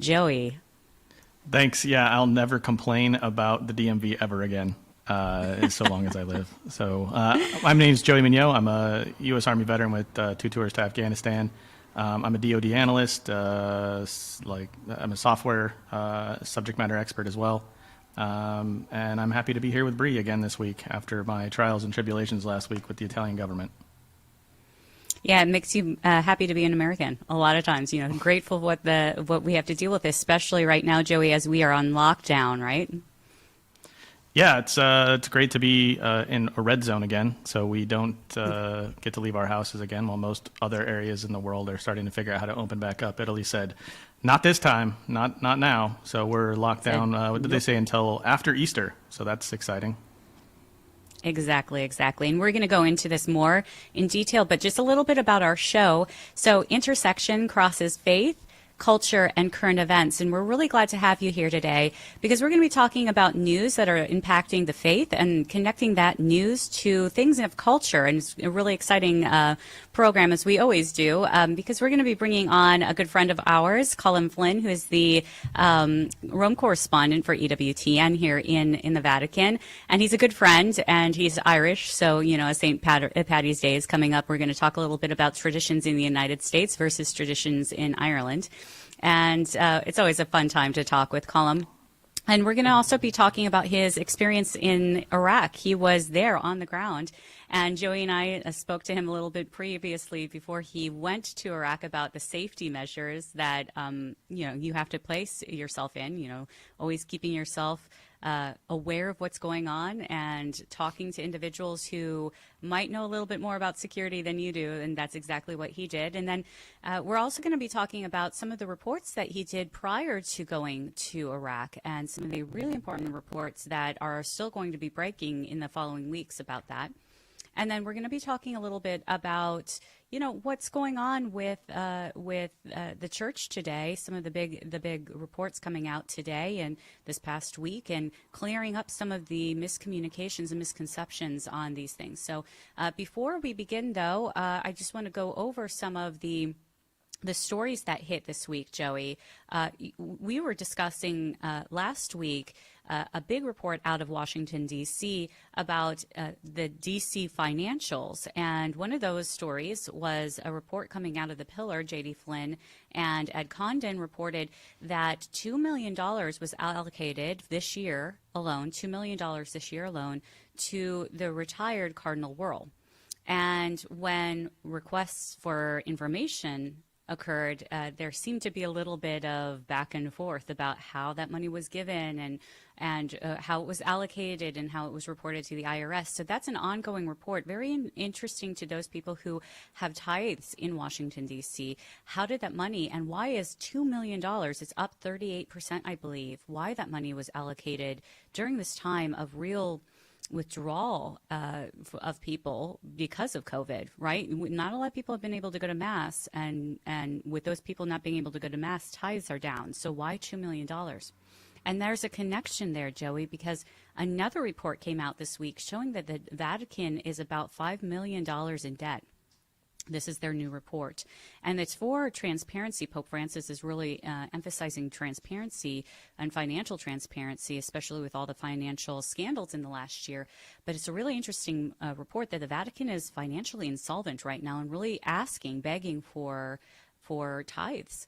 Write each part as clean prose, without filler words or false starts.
Joey. Thanks. Yeah, I'll never complain about the DMV ever again, so long as I live. So, my name is Joey Meugniot. I'm a U.S. Army veteran with two tours to Afghanistan. I'm a DoD analyst. I'm a software subject matter expert as well. And I'm happy to be here with Bree again this week after my trials and tribulations last week with the Italian government. Yeah, it makes you happy to be an American. A lot of times, grateful what we have to deal with, especially right now, Joey, as we are on lockdown, right? Yeah, it's great to be in a red zone again, so we don't get to leave our houses again. While most other areas in the world are starting to figure out how to open back up, Italy said, "Not this time, not now." So we're locked down. What did they say, until after Easter? So that's exciting. Exactly, exactly. And we're going to go into this more in detail, but just a little bit about our show. So, intersection crosses faith, culture, and current events. And we're really glad to have you here today because we're going to be talking about news that are impacting the faith and connecting that news to things of culture. And it's a really exciting program, as we always do, because we're going to be bringing on a good friend of ours, Colin Flynn, who is the Rome correspondent for EWTN here in the Vatican. And he's a good friend, and he's Irish. So, as Patty's Day is coming up, we're going to talk a little bit about traditions in the United States versus traditions in Ireland. And it's always a fun time to talk with Colin. And we're going to also be talking about his experience in Iraq. He was there on the ground. And Joey and I spoke to him a little bit previously before he went to Iraq about the safety measures that, you have to place yourself in, always keeping yourself aware of what's going on and talking to individuals who might know a little bit more about security than you do, and that's exactly what he did. And then we're also going to be talking about some of the reports that he did prior to going to Iraq and some of the really important reports that are still going to be breaking in the following weeks about that. And then we're going to be talking a little bit about, what's going on with the church today. Some of the big reports coming out today and this past week, and clearing up some of the miscommunications and misconceptions on these things. So before we begin, though, I just want to go over some of the stories that hit this week, Joey. We were discussing last week a big report out of Washington, D.C. about the D.C. financials. And one of those stories was a report coming out of the Pillar, J.D. Flynn and Ed Condon reported that $2 million was allocated this year alone, $2 million this year alone, to the retired Cardinal Wuerl. And when requests for information occurred, there seemed to be a little bit of back and forth about how that money was given and how it was allocated and how it was reported to the IRS. So that's an ongoing report, very interesting to those people who have tithes in Washington, D.C. How did that money, and why is $2 million, it's up 38%, I believe, why that money was allocated during this time of real withdrawal of people because of COVID, right? Not a lot of people have been able to go to Mass, and with those people not being able to go to Mass, tithes are down. So why $2 million? And there's a connection there, Joey, because another report came out this week showing that the Vatican is about $5 million in debt. This is their new report, and it's for transparency. Pope Francis is really emphasizing transparency and financial transparency, especially with all the financial scandals in the last year. But it's a really interesting report that the Vatican is financially insolvent right now and really begging for tithes.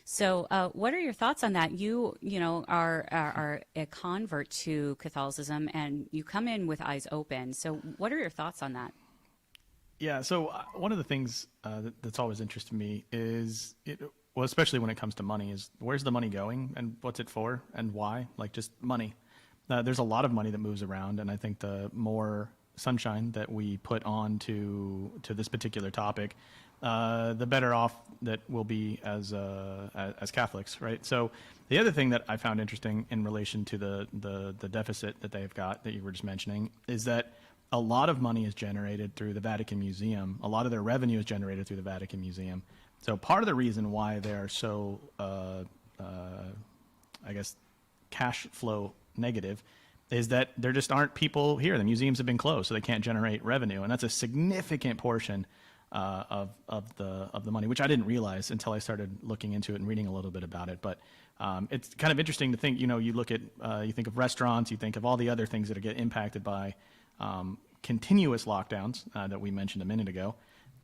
So what are your thoughts on that? You are a convert to Catholicism, and you come in with eyes open. So what are your thoughts on that? Yeah, so one of the things that's always interested me is, especially when it comes to money, is where's the money going and what's it for and why? Like, just money. There's a lot of money that moves around, and I think the more sunshine that we put on to this particular topic, the better off that we'll be as Catholics, right? So the other thing that I found interesting in relation to the deficit that they've got that you were just mentioning is that a lot of money is generated through the Vatican Museum. A lot of their revenue is generated through the Vatican Museum. So part of the reason why they are so, I guess, cash flow negative is that there just aren't people here. The museums have been closed, so they can't generate revenue. And that's a significant portion of the money, which I didn't realize until I started looking into it and reading a little bit about it. But it's kind of interesting to think. You look at you think of restaurants, you think of all the other things that get impacted by continuous lockdowns that we mentioned a minute ago.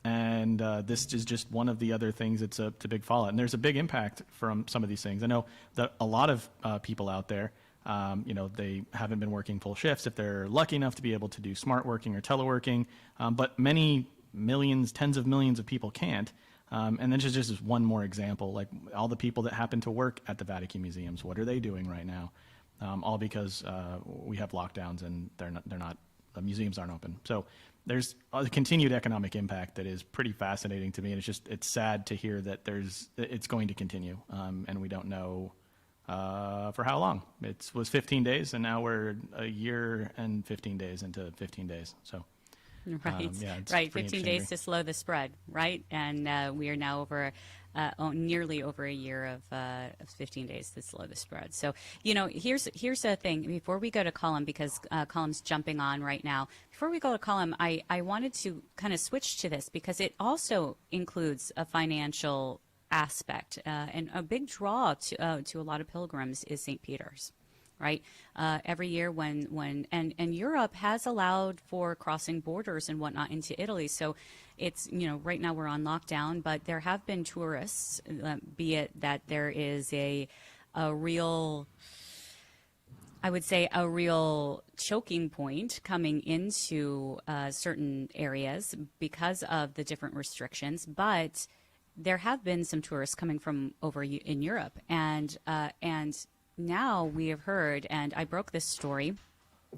And this is just one of the other things that's a big fallout. And there's a big impact from some of these things. I know that a lot of people out there, they haven't been working full shifts if they're lucky enough to be able to do smart working or teleworking. But many millions, tens of millions of people can't. And then just one more example, like all the people that happen to work at the Vatican museums, what are they doing right now? All because we have lockdowns and they're not the museums aren't open. So there's a continued economic impact that is pretty fascinating to me, and it's sad to hear that it's going to continue, and we don't know for how long. It was 15 days, and now we're a year and 15 days into 15 days. So. Right, it's right. pretty 15 days to slow the spread, right? And we are now nearly over a year of 15 days to slow the spread. So, here's the thing. Before we go to Colin, because Colin's jumping on right now. Before we go to Colin, I wanted to kind of switch to this because it also includes a financial aspect, and a big draw to a lot of pilgrims is St. Peter's. Right, every year and Europe has allowed for crossing borders and whatnot into Italy. So it's right now we're on lockdown, but there have been tourists, be it that there is a real, I would say, a real choking point coming into certain areas because of the different restrictions, but there have been some tourists coming from over in Europe, and now we have heard, and I broke this story.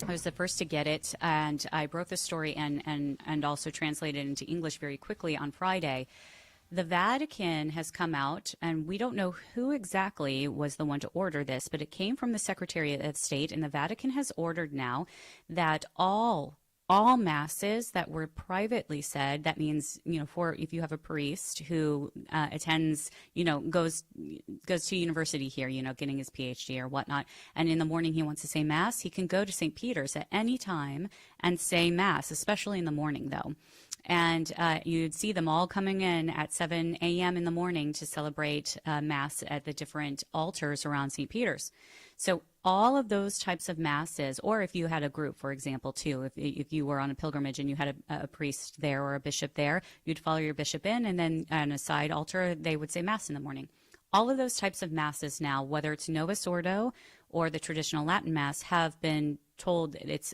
I was the first to get it, and I broke the story and also translated it into English very quickly on Friday. The Vatican has come out, and we don't know who exactly was the one to order this, but it came from the Secretary of State, and the Vatican has ordered now that all masses that were privately said, that means, for if you have a priest who attends, goes to university here, getting his PhD or whatnot, and in the morning he wants to say Mass, he can go to St. Peter's at any time and say Mass, especially in the morning, though. And you'd see them all coming in at 7 a.m. in the morning to celebrate Mass at the different altars around St. Peter's. So all of those types of masses, or if you had a group, for example, too, if you were on a pilgrimage and you had a priest there or a bishop there, you'd follow your bishop in, and then on a side altar, they would say Mass in the morning. All of those types of masses now, whether it's Novus Ordo or the traditional Latin Mass, have been told it's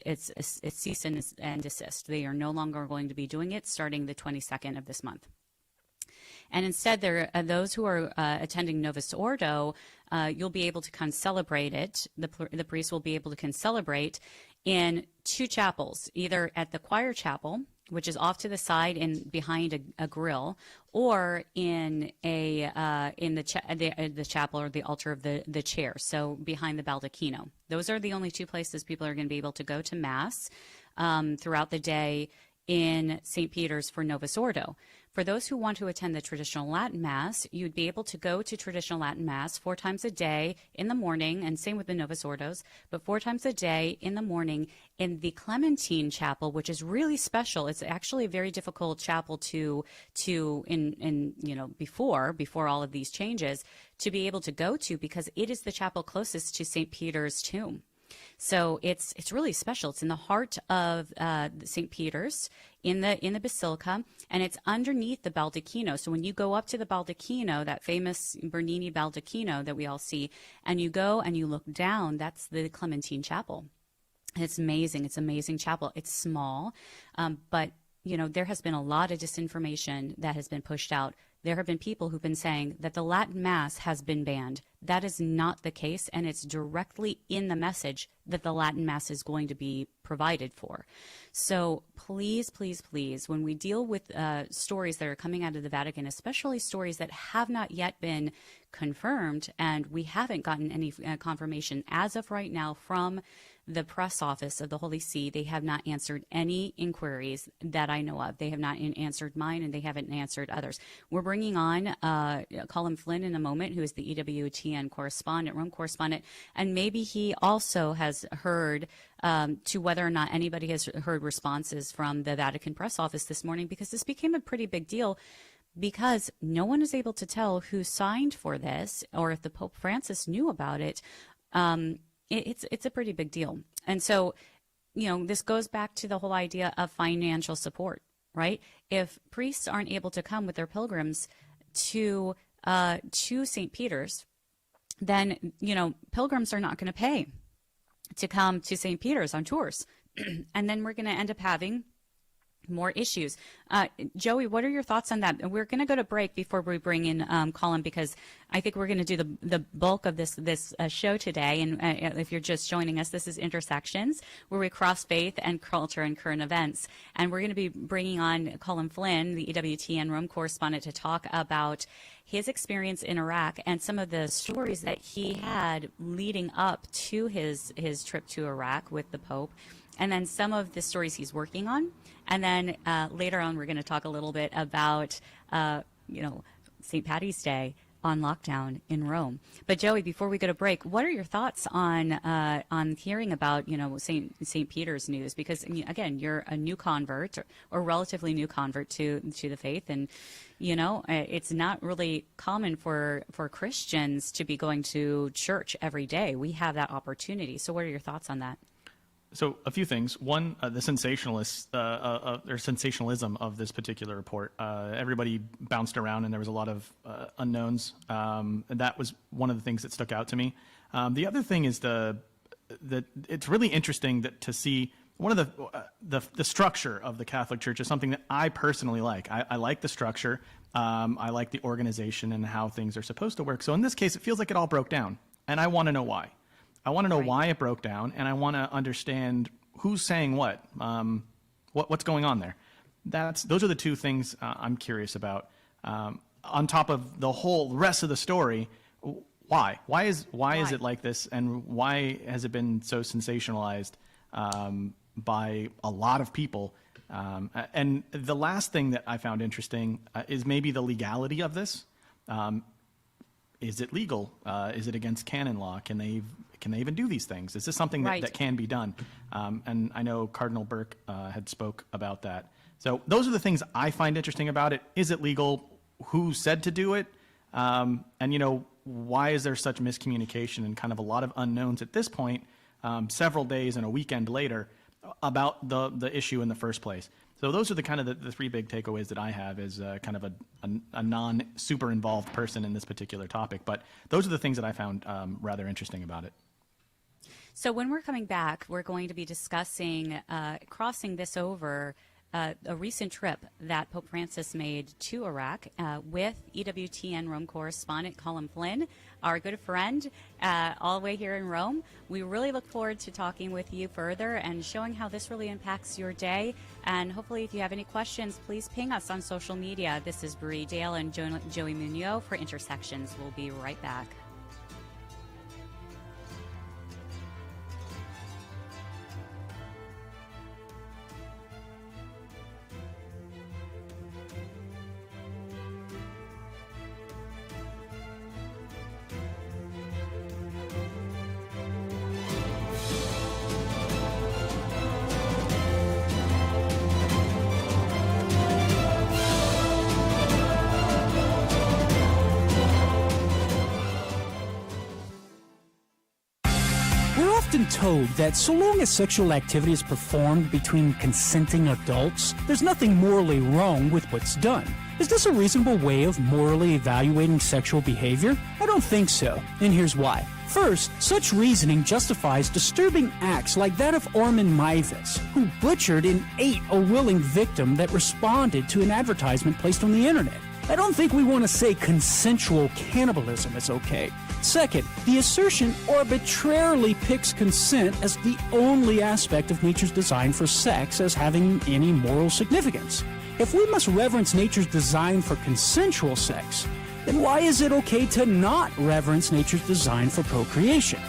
cease and desist. They are no longer going to be doing it starting the 22nd of this month. And instead, there are those who are attending Novus Ordo. You'll be able to concelebrate it. The priest will be able to concelebrate in two chapels, either at the choir chapel, which is off to the side and behind a grill, or in the chapel or the altar of the chair, so behind the baldacchino. Those are the only two places people are going to be able to go to Mass throughout the day in St. Peter's for Novus Ordo. For those who want to attend the traditional Latin Mass, you'd be able to go to traditional Latin Mass 4 times a day in the morning, and same with the Novus Ordos, but 4 times a day in the morning in the Clementine Chapel, which is really special. It's actually a very difficult chapel before all of these changes to be able to go to, because it is the chapel closest to St. Peter's tomb. So it's really special. It's in the heart of St. Peter's in the basilica, and it's underneath the baldacchino. So when you go up to the baldacchino, that famous Bernini baldacchino that we all see, and you go and you look down, that's the Clementine Chapel. It's amazing. It's an amazing chapel. It's small, but there has been a lot of disinformation that has been pushed out. There have been people who've been saying that the Latin Mass has been banned. That is not the case, and it's directly in the message that the Latin Mass is going to be provided for. So please, please, please, when we deal with stories that are coming out of the Vatican, especially stories that have not yet been confirmed, and we haven't gotten any confirmation as of right now from the press office of the Holy See, they have not answered any inquiries that I know of. They have not answered mine, and they haven't answered others. We're bringing on Colin Flynn in a moment, who is the EWT EWTN correspondent, Rome correspondent, and maybe he also has heard to whether or not anybody has heard responses from the Vatican press office this morning, because this became a pretty big deal, because no one is able to tell who signed for this or if the Pope Francis knew about it. It's a pretty big deal. And so, this goes back to the whole idea of financial support, right? If priests aren't able to come with their pilgrims to St. Peter's, then, pilgrims are not going to pay to come to St. Peter's on tours. And then we're going to end up having more issues. Joey, what are your thoughts on that? We're going to go to break before we bring in Colin, because I think we're going to do the bulk of this show today. And if you're just joining us, this is Intersections, where we cross faith and culture and current events. And we're going to be bringing on Colin Flynn, the EWTN Rome correspondent, to talk about his experience in Iraq and some of the stories that he had leading up to his trip to Iraq with the Pope, and then some of the stories he's working on. And then later on, we're going to talk a little bit about, St. Patty's Day on lockdown in Rome. But Joey, before we go to break, what are your thoughts on hearing about, St. Peter's news? Because again, you're a new convert or relatively new convert to the faith, and it's not really common for Christians to be going to church every day. We have that opportunity. So what are your thoughts on that? So a few things. One, the sensationalism of this particular report. Everybody bounced around, and there was a lot of unknowns. And that was one of the things that stuck out to me. The other thing is that it's really interesting to see one of the structure of the Catholic Church is something that I personally like. I like the structure. I like the organization and how things are supposed to work. So in this case, it feels like it all broke down, and I want to know why. I want to know why it broke down, and I want to understand who's saying what, what's going on there. Those are the two things I'm curious about. On top of the whole rest of the story, why? Why is it like this, and why has it been so sensationalized by a lot of people? And the last thing that I found interesting is maybe the legality of this. Is it legal? Is it against canon law? Can they even do these things? Is this something that can be done? And I know Cardinal Burke had spoke about that. So those are the things I find interesting about it. Is it legal? Who said to do it? And why is there such miscommunication and kind of a lot of unknowns at this point, several days and a weekend later, about the issue in the first place? So those are the kind of the three big takeaways that I have as kind of a non-super involved person in this particular topic. But those are the things that I found rather interesting about it. So when we're coming back, we're going to be discussing crossing this over a recent trip that Pope Francis made to Iraq with EWTN Rome correspondent Colin Flynn, our good friend, all the way here in Rome. We really look forward to talking with you further and showing how this really impacts your day. And hopefully, if you have any questions, please ping us on social media. This is Bree Dail and Joey Meugniot for Intersections. We'll be right back. Told that so long as sexual activity is performed between consenting adults, there's nothing morally wrong with what's done. Is this a reasonable way of morally evaluating sexual behavior? I don't think so, and here's why. First, such reasoning justifies disturbing acts like that of Orman Maivas, who butchered and ate a willing victim that responded to an advertisement placed on the internet. I don't think we want to say consensual cannibalism is okay. Second, the assertion arbitrarily picks consent as the only aspect of nature's design for sex as having any moral significance. If we must reverence nature's design for consensual sex, then why is it okay to not reverence nature's design for procreation?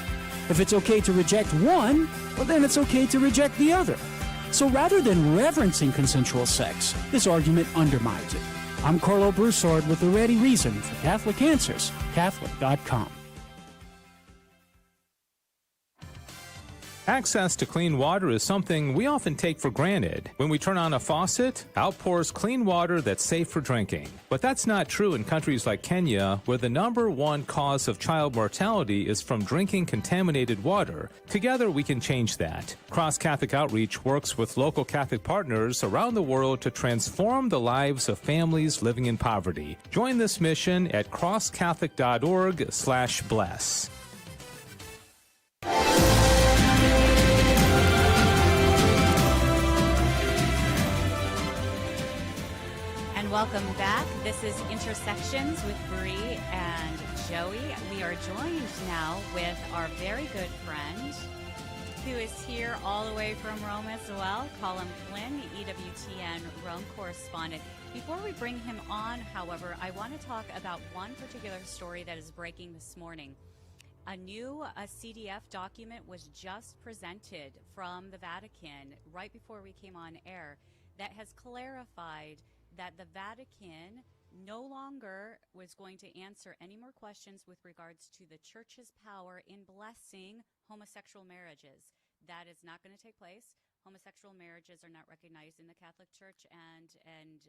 If it's okay to reject one, well then it's okay to reject the other. So rather than reverencing consensual sex, this argument undermines it. I'm Carlo Broussard with the ready reason for Catholic Answers, Catholic.com. Access to clean water is something we often take for granted. When we turn on a faucet, out pours clean water that's safe for drinking. But that's not true in countries like Kenya, where the number one cause of child mortality is from drinking contaminated water. Together, we can change that. Cross Catholic Outreach works with local Catholic partners around the world to transform the lives of families living in poverty. Join this mission at crosscatholic.org/bless. Welcome back. This is Intersections with Bree and Joey. We are joined now with our very good friend who is here all the way from Rome as well, Colin Flynn, EWTN Rome correspondent. Before we bring him on, however, I want to talk about one particular story that is breaking this morning. A new CDF document was just presented from the Vatican right before we came on air that has clarified that the Vatican no longer was going to answer any more questions with regards to the Church's power in blessing homosexual marriages. That is not going to take place. Homosexual marriages are not recognized in the Catholic Church, and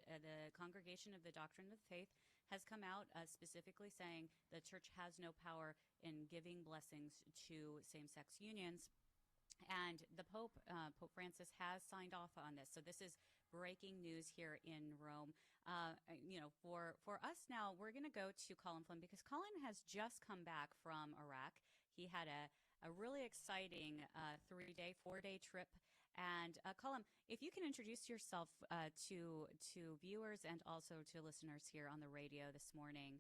the Congregation of the Doctrine of the Faith has come out specifically saying the Church has no power in giving blessings to same-sex unions. And the Pope, Pope Francis, has signed off on this. So this is breaking news here in Rome. For us now, we're going to go to Colin Flynn because Colin has just come back from Iraq. He had a really exciting 4-day trip. And Colin, if you can introduce yourself to viewers and also to listeners here on the radio this morning,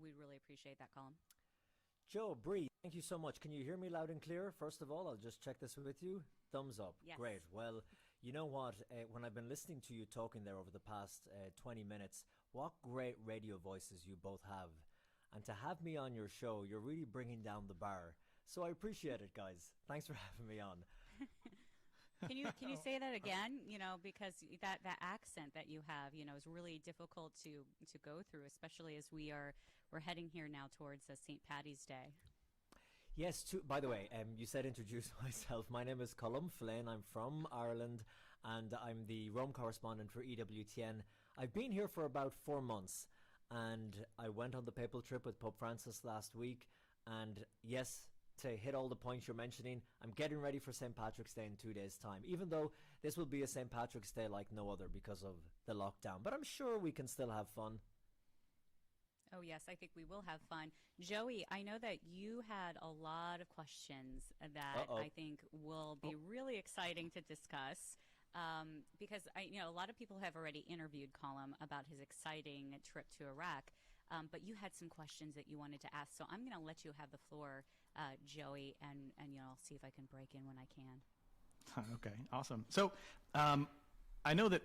we'd really appreciate that, Colin. Joe, Bree, thank you so much. Can you hear me loud and clear? First of all, I'll just check this with you. Thumbs up. Yes. Great. Well, you know what? When I've been listening to you talking there over the past 20 minutes, what great radio voices you both have. And to have me on your show, you're really bringing down the bar. So I appreciate it, guys. Thanks for having me on. Can you say that again? Because that accent that you have, is really difficult to go through, especially as we're heading here now towards St. Paddy's Day. Yes, by the way, you said introduce myself. My name is Colin Flynn. I'm from Ireland, and I'm the Rome correspondent for EWTN. I've been here for about 4 months, and I went on the papal trip with Pope Francis last week. And yes, to hit all the points you're mentioning, I'm getting ready for St. Patrick's Day in 2 days' time, even though this will be a St. Patrick's Day like no other because of the lockdown. But I'm sure we can still have fun. Oh, yes, I think we will have fun. Joey, I know that you had a lot of questions that I think will be really exciting to discuss because a lot of people have already interviewed Colin about his exciting trip to Iraq, but you had some questions that you wanted to ask. So I'm going to let you have the floor, Joey, and I'll see if I can break in when I can. Okay, awesome. So I know that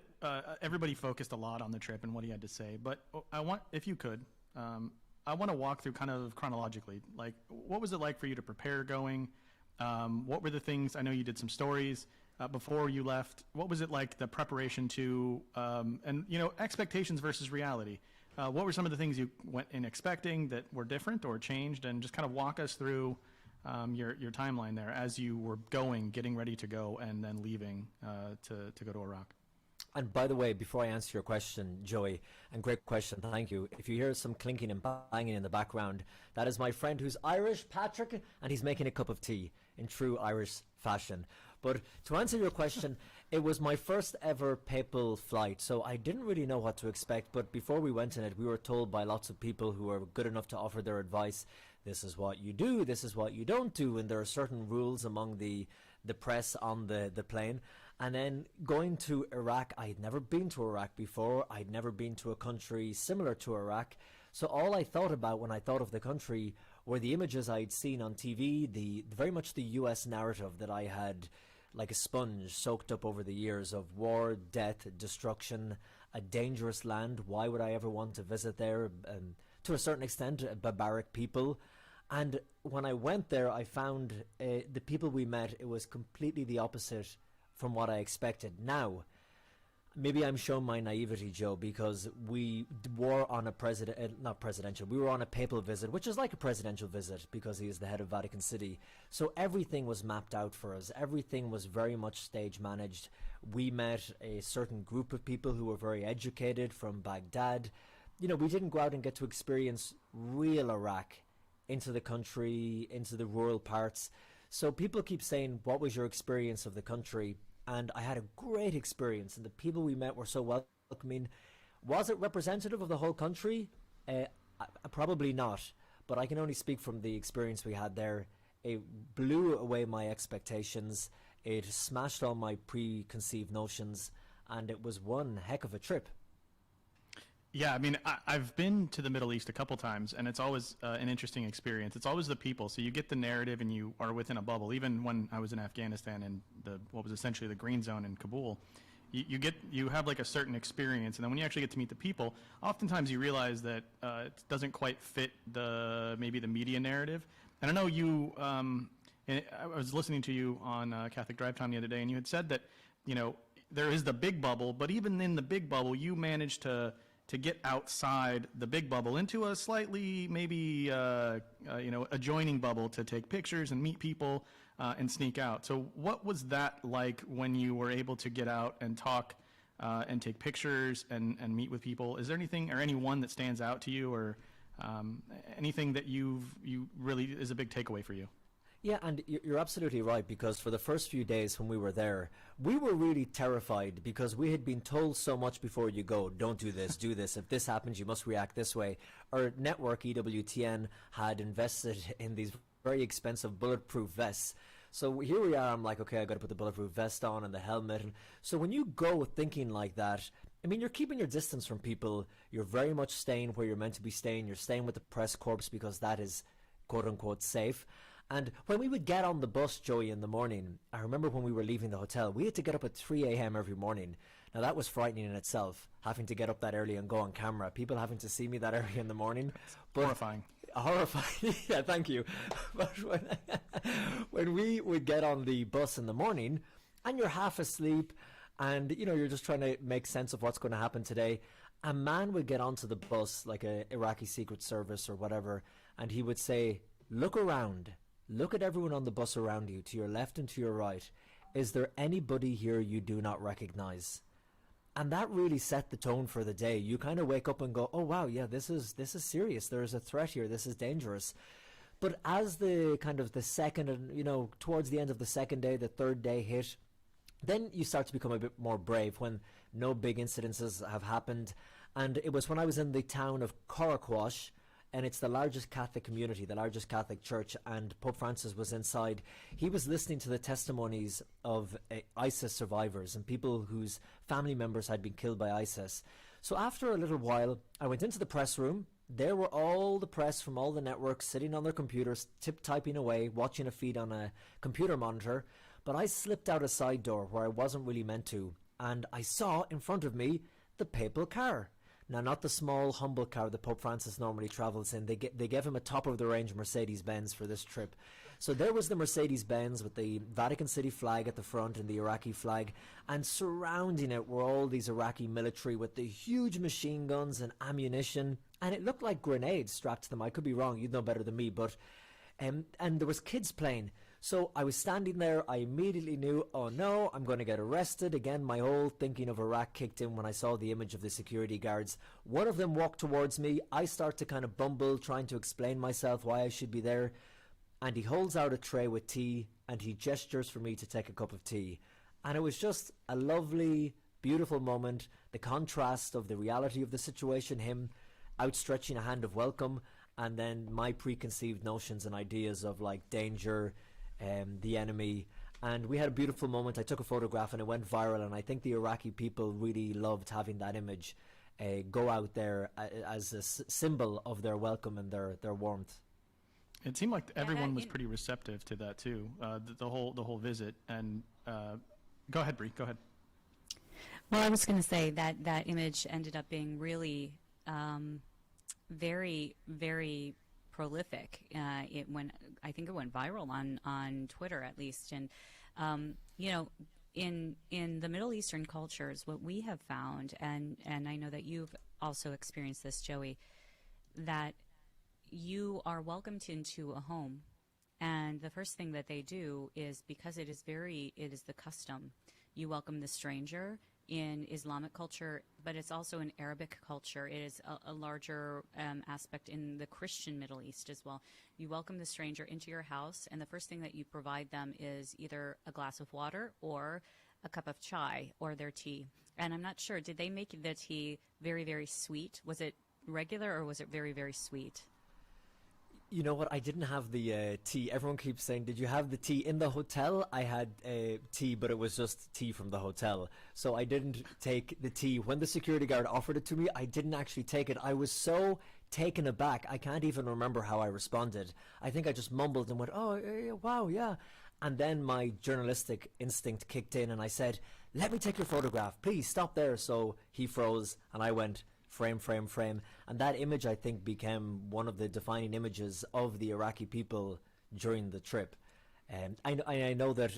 everybody focused a lot on the trip and what he had to say, but I want, if you could, I want to walk through kind of chronologically, like what was it like for you to prepare going? What were the things, I know you did some stories before you left. What was it like, the preparation to, and expectations versus reality? What were some of the things you went in expecting that were different or changed? And just kind of walk us through your timeline there as you were getting ready to go and then leaving to go to Iraq. And by the way, before I answer your question, Joey, and great question, thank you. If you hear some clinking and banging in the background, that is my friend who's Irish, Patrick, and he's making a cup of tea in true Irish fashion. But to answer your question, it was my first ever papal flight, so I didn't really know what to expect. But before we went in it, we were told by lots of people who were good enough to offer their advice, this is what you do, this is what you don't do, and there are certain rules among the press on the plane. And then going to Iraq, I had never been to Iraq before. I'd never been to a country similar to Iraq. So all I thought about when I thought of the country were the images I'd seen on TV, very much the US narrative that I had like a sponge soaked up over the years of war, death, destruction, a dangerous land. Why would I ever want to visit there? To a certain extent, barbaric people. And when I went there, I found the people we met, it was completely the opposite from what I expected. Now, maybe I'm showing my naivety, Joe, because we were on a not presidential, we were on a papal visit, which is like a presidential visit because he is the head of Vatican City. So everything was mapped out for us. Everything was very much stage managed. We met a certain group of people who were very educated from Baghdad. You know, we didn't go out and get to experience real Iraq, into the country, into the rural parts. So people keep saying, what was your experience of the country? And I had a great experience, and the people we met were so welcoming. Was it representative of the whole country? Probably not, but I can only speak from the experience we had there. It blew away my expectations. It smashed all my preconceived notions, and it was one heck of a trip. Yeah, I mean, I've been to the Middle East a couple times, and it's always an interesting experience. It's always the people. So you get the narrative, and you are within a bubble. Even when I was in Afghanistan in what was essentially the green zone in Kabul, you have like a certain experience, and then when you actually get to meet the people, oftentimes you realize that it doesn't quite fit maybe the media narrative. And I know you. I was listening to you on Catholic Drive Time the other day, and you had said that there is the big bubble, but even in the big bubble, you managed to get outside the big bubble into a slightly maybe adjoining bubble to take pictures and meet people and sneak out. So what was that like when you were able to get out and talk and take pictures and meet with people? Is there anything or anyone that stands out to you, or anything that you really is a big takeaway for you? Yeah, and you're absolutely right, because for the first few days when we were there, we were really terrified because we had been told so much before you go, don't do this, do this. If this happens, you must react this way. Our network, EWTN, had invested in these very expensive bulletproof vests. So here we are, I'm like, okay, I got to put the bulletproof vest on and the helmet. And so when you go thinking like that, I mean, you're keeping your distance from people. You're very much staying where you're meant to be staying. You're staying with the press corps because that is, quote unquote, safe. And when we would get on the bus, Joey, in the morning, I remember when we were leaving the hotel, we had to get up at 3 a.m. every morning. Now, that was frightening in itself, having to get up that early and go on camera. People having to see me that early in the morning. But horrifying. Horrifying. Yeah, thank you. But when we would get on the bus in the morning, and you're half asleep, and, you're just trying to make sense of what's going to happen today, a man would get onto the bus, like a Iraqi Secret Service or whatever, and he would say, look around. Look at everyone on the bus around you, to your left and to your right. Is there anybody here you do not recognize? And that really set the tone for the day. You kind of wake up and go, oh wow, yeah, this is serious. There is a threat here. This is dangerous. But as the second and, towards the end of the second day, the third day hit, then you start to become a bit more brave when no big incidences have happened. And it was when I was in the town of Coracwash, and it's the largest Catholic community, the largest Catholic church, and Pope Francis was inside. He was listening to the testimonies of ISIS survivors and people whose family members had been killed by ISIS. So after a little while, I went into the press room. There were all the press from all the networks sitting on their computers, typing away, watching a feed on a computer monitor. But I slipped out a side door where I wasn't really meant to, and I saw in front of me the papal car. Now, not the small, humble car that Pope Francis normally travels in. They gave him a top-of-the-range Mercedes-Benz for this trip. So there was the Mercedes-Benz with the Vatican City flag at the front and the Iraqi flag. And surrounding it were all these Iraqi military with the huge machine guns and ammunition. And it looked like grenades strapped to them. I could be wrong. You'd know better than me. But and there was kids playing. So I was standing there. I immediately knew, oh no, I'm going to get arrested. Again, my old thinking of Iraq kicked in when I saw the image of the security guards. One of them walked towards me. I start to kind of bumble, trying to explain myself why I should be there. And he holds out a tray with tea, and he gestures for me to take a cup of tea. And it was just a lovely, beautiful moment. The contrast of the reality of the situation, him outstretching a hand of welcome, and then my preconceived notions and ideas of like danger, the enemy. And we had a beautiful moment. I took a photograph and it went viral, and I think the Iraqi people really loved having that image go out there as a symbol of their welcome and their warmth. It seemed like everyone was pretty receptive to that too, the whole visit. And go ahead, Bree, go ahead. Well, I was going to say that image ended up being really very, very prolific. I think it went viral on Twitter at least. And, in the Middle Eastern cultures, what we have found, and I know that you've also experienced this, Joey, that you are welcomed into a home, and the first thing that they do is, because it is the custom, you welcome the stranger in Islamic culture, but it's also in Arabic culture. It is a larger aspect in the Christian Middle East as well. You welcome the stranger into your house, and the first thing that you provide them is either a glass of water or a cup of chai or their tea. And I'm not sure, did they make the tea very, very sweet? Was it regular or was it very, very sweet? You know what? I didn't have the tea. Everyone keeps saying, did you have the tea in the hotel? I had tea, but it was just tea from the hotel. So I didn't take the tea. When the security guard offered it to me, I didn't actually take it. I was so taken aback. I can't even remember how I responded. I think I just mumbled and went, oh, wow, yeah. And then my journalistic instinct kicked in and I said, let me take your photograph. Please stop there. So he froze and I went, frame, frame, frame. And that image, I think, became one of the defining images of the Iraqi people during the trip. And I know that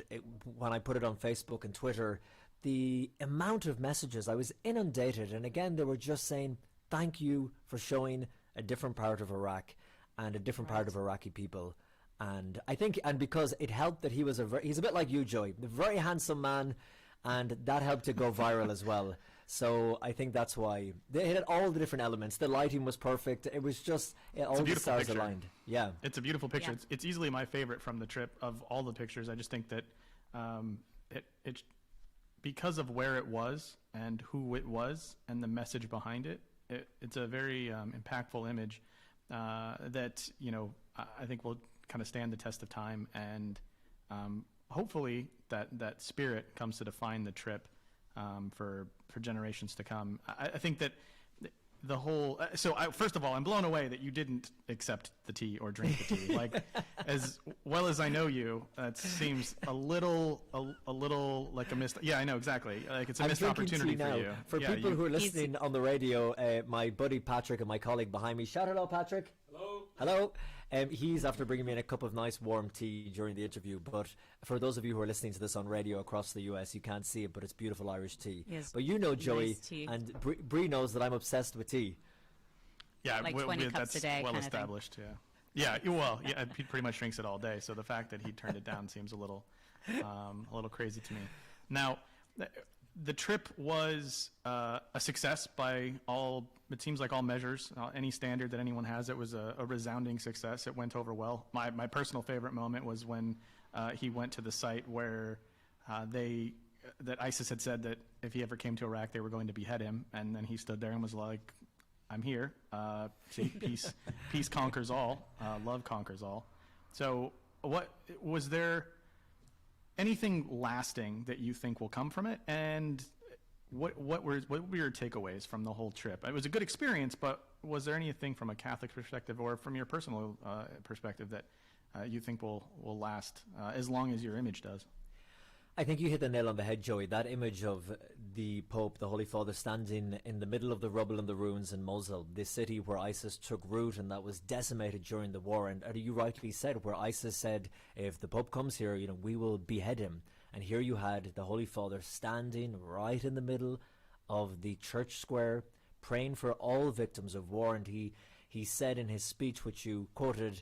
when I put it on Facebook and Twitter, the amount of messages, I was inundated. And again, they were just saying, thank you for showing a different part of Iraq and a different part of Iraqi people. And I think, and because it helped that he's a bit like you, Joey, a very handsome man, and that helped to go viral as well. So I think that's why they hit all the different elements. The lighting was perfect. It was just all the stars picture. aligned. Yeah, it's a beautiful picture. Yeah. It's easily my favorite from the trip of all the pictures. I just think that it because of where it was and who it was and the message behind it. It's a very impactful image that I think will kind of stand the test of time, and hopefully that spirit comes to define the trip for generations to come. I think that the whole first of all, I'm blown away that you didn't accept the tea or drink the tea. Like, as well as I know you, that seems a little like a missed. Yeah, I know exactly. Like, it's a missed opportunity for you. For Yeah, people who are listening on the radio, my buddy Patrick and my colleague behind me, shout hello, Patrick. Hello. He's after bringing me in a cup of nice warm tea during the interview. But for those of you who are listening to this on radio across the US, you can't see it, but it's beautiful Irish tea. Yes, but you know, Joey, nice tea. and Bree knows that I'm obsessed with tea. Yeah, like 20 cups that's a day well kind of thing. established. Yeah. Well, yeah, he pretty much drinks it all day. So the fact that he turned it down seems a little crazy to me. Now, the trip was a success by all. It seems like all measures, any standard that anyone has. It was a resounding success. It went over well. My personal favorite moment was when he went to the site where that ISIS had said that if he ever came to Iraq, they were going to behead him, and then he stood there and was like, I'm here. See, peace conquers all. Love conquers all. So, what was there anything lasting that you think will come from it? And what were your takeaways from the whole trip? It was a good experience, but was there anything from a Catholic perspective or from your personal perspective that you think will last as long as your image does? I think you hit the nail on the head, Joey. That image of the Pope, the Holy Father, standing in the middle of the rubble and the ruins in Mosul, the city where ISIS took root and that was decimated during the war. And you rightly said, where ISIS said, if the Pope comes here, we will behead him. And here you had the Holy Father standing right in the middle of the church square, praying for all victims of war. And he said in his speech, which you quoted,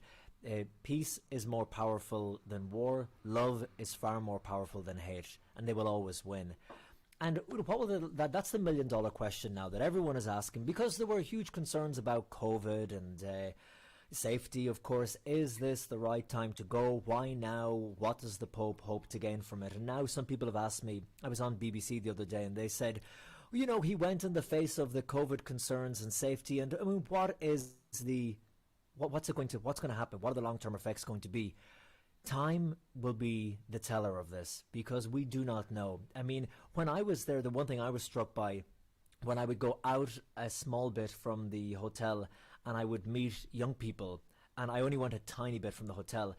peace is more powerful than war. Love is far more powerful than hate, and they will always win. And what will that's the million-dollar question now that everyone is asking, because there were huge concerns about COVID and safety, of course. Is this the right time to go? Why now? What does the Pope hope to gain from it? And now some people have asked me, I was on BBC the other day, and they said, he went in the face of the COVID concerns and safety, and I mean, what's going to happen? What are the long-term effects going to be? Time will be the teller of this, because we do not know. I mean, when I was there, the one thing I was struck by, when I would go out a small bit from the hotel and I would meet young people, and I only went a tiny bit from the hotel,